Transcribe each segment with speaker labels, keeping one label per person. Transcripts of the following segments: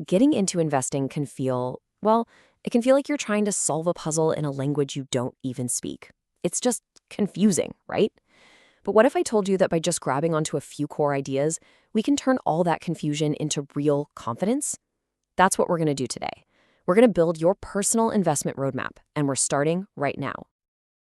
Speaker 1: Getting into investing can feel, well, it can feel like you're trying to solve a puzzle in a language you don't even speak. It's just confusing, right? But what if I told you that by just grabbing onto a few core ideas, we can turn all that confusion into real confidence? That's what we're going to do today. We're going to build your personal investment roadmap, and we're starting right now.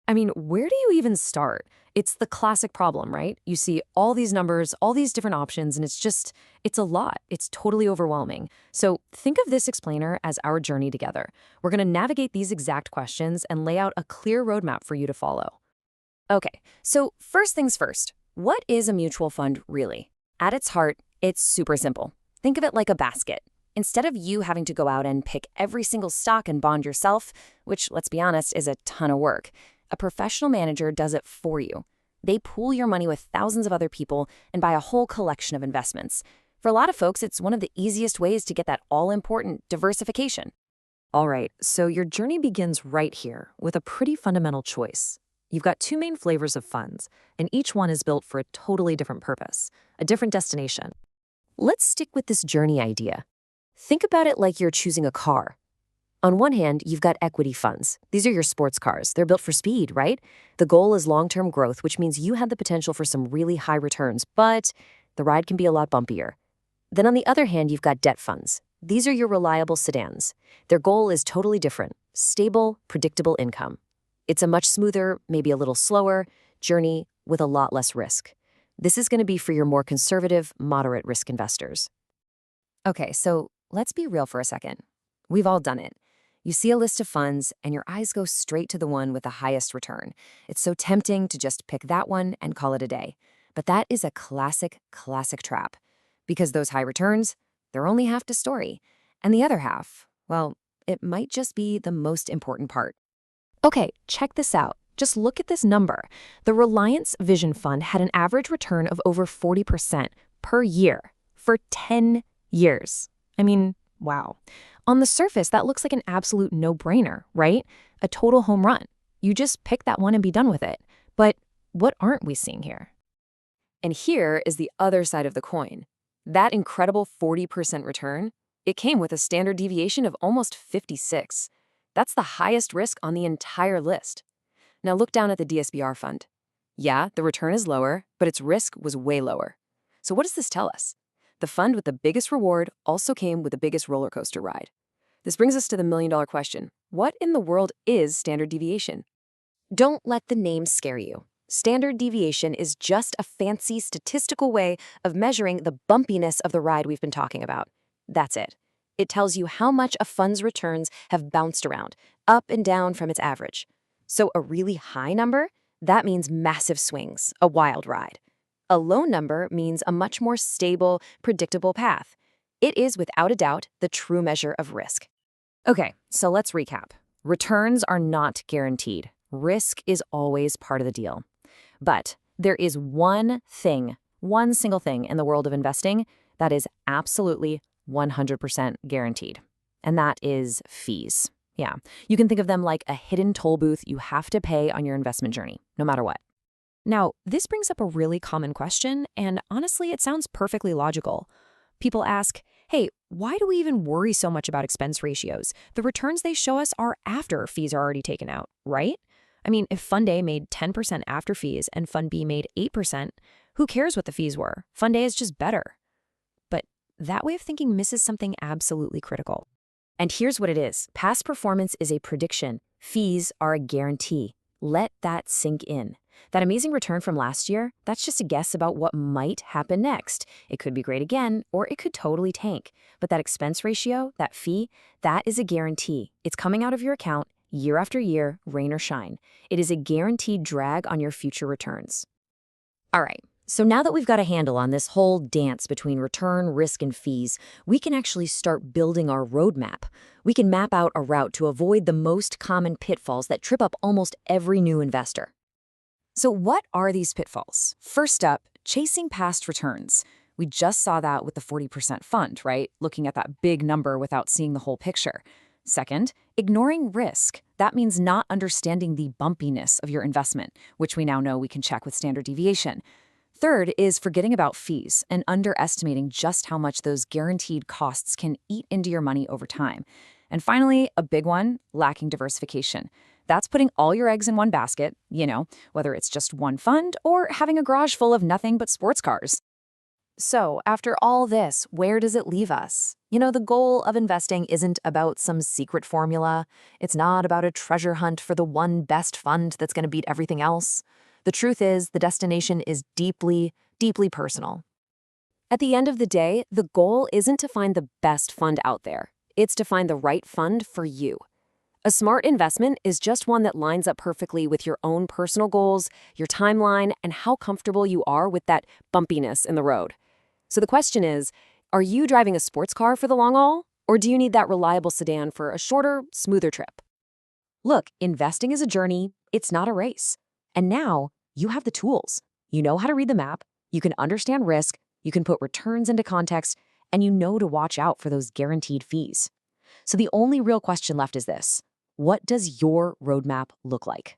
Speaker 1: I mean, where do you even start? It's the classic problem, right? You see all these numbers, all these different options, and it's a lot. It's totally overwhelming. So think of this explainer as our journey together. We're going to navigate these exact questions and lay out a clear roadmap for you to follow. Okay, so first things first, what is a mutual fund really? At its heart, it's super simple. Think of it like a basket. Instead of you having to go out and pick every single stock and bond yourself, which, let's be honest, is a ton of work, a professional manager does it for you. They pool your money with thousands of other people and buy a whole collection of investments. For a lot of folks, it's one of the easiest ways to get that all-important diversification. All right, so your journey begins right here with a pretty fundamental choice. You've got two main flavors of funds, and each one is built for a totally different purpose, a different destination. Let's stick with this journey idea. Think about it like you're choosing a car. On one hand, you've got equity funds. These are your sports cars. They're built for speed, right? The goal is long-term growth, which means you have the potential for some really high returns, but the ride can be a lot bumpier. Then on the other hand, you've got debt funds. These are your reliable sedans. Their goal is totally different: stable, predictable income. It's a much smoother, maybe a little slower journey with a lot less risk. This is going to be for your more conservative, moderate risk investors. Okay, so let's be real for a second. We've all done it. You see a list of funds and your eyes go straight to the one with the highest return. It's so tempting to just pick that one and call it a day. But that is a classic trap. Because those high returns, they're only half the story. And the other half, well, it might just be the most important part. Okay, check this out. Just look at this number. The Reliance Vision Fund had an average return of over 40% per year for 10 years. I mean, wow. On the surface, that looks like an absolute no-brainer, right? A total home run. You just pick that one and be done with it. But what aren't we seeing here? And here is the other side of the coin. That incredible 40% return, it came with a standard deviation of almost 56. That's the highest risk on the entire list. Now look down at the DSBR fund. Yeah, the return is lower, but its risk was way lower. So what does this tell us? The fund with the biggest reward also came with the biggest roller coaster ride. This brings us to the million-dollar question. What in the world is standard deviation? Don't let the name scare you. Standard deviation is just a fancy statistical way of measuring the bumpiness of the ride we've been talking about. That's it. It tells you how much a fund's returns have bounced around, up and down from its average. So a really high number, that means massive swings, a wild ride. A low number means a much more stable, predictable path. It is, without a doubt, the true measure of risk. Okay, so let's recap. Returns are not guaranteed. Risk is always part of the deal. But there is one single thing in the world of investing that is absolutely 100% guaranteed. And that is fees. Yeah, you can think of them like a hidden toll booth you have to pay on your investment journey, no matter what. Now, this brings up a really common question, and honestly, it sounds perfectly logical. People ask, hey, why do we even worry so much about expense ratios? The returns they show us are after fees are already taken out, right? I mean, if Fund A made 10% after fees and Fund B made 8%, who cares what the fees were? Fund A is just better. But that way of thinking misses something absolutely critical. And here's what it is. Past performance is a prediction. Fees are a guarantee. Let that sink in. That amazing return from last year, that's just a guess about what might happen next. It could be great again, or it could totally tank. But that expense ratio, that fee, that is a guarantee. It's coming out of your account year after year, rain or shine. It is a guaranteed drag on your future returns. All right, so now that we've got a handle on this whole dance between return, risk, and fees, we can actually start building our roadmap. We can map out a route to avoid the most common pitfalls that trip up almost every new investor. So what are these pitfalls? First up, chasing past returns. We just saw that with the 40% fund, right? Looking at that big number without seeing the whole picture. Second, ignoring risk. That means not understanding the bumpiness of your investment, which we now know we can check with standard deviation. Third is forgetting about fees and underestimating just how much those guaranteed costs can eat into your money over time. And finally, a big one, lacking diversification. That's putting all your eggs in one basket, whether it's just one fund or having a garage full of nothing but sports cars. So, after all this, where does it leave us? The goal of investing isn't about some secret formula. It's not about a treasure hunt for the one best fund that's going to beat everything else. The truth is, the destination is deeply, deeply personal. At the end of the day, the goal isn't to find the best fund out there. It's to find the right fund for you. A smart investment is just one that lines up perfectly with your own personal goals, your timeline, and how comfortable you are with that bumpiness in the road. So the question is, are you driving a sports car for the long haul, or do you need that reliable sedan for a shorter, smoother trip? Look, investing is a journey, it's not a race. And now, you have the tools. You know how to read the map, you can understand risk, you can put returns into context, and you know to watch out for those guaranteed fees. So the only real question left is this: what does your roadmap look like?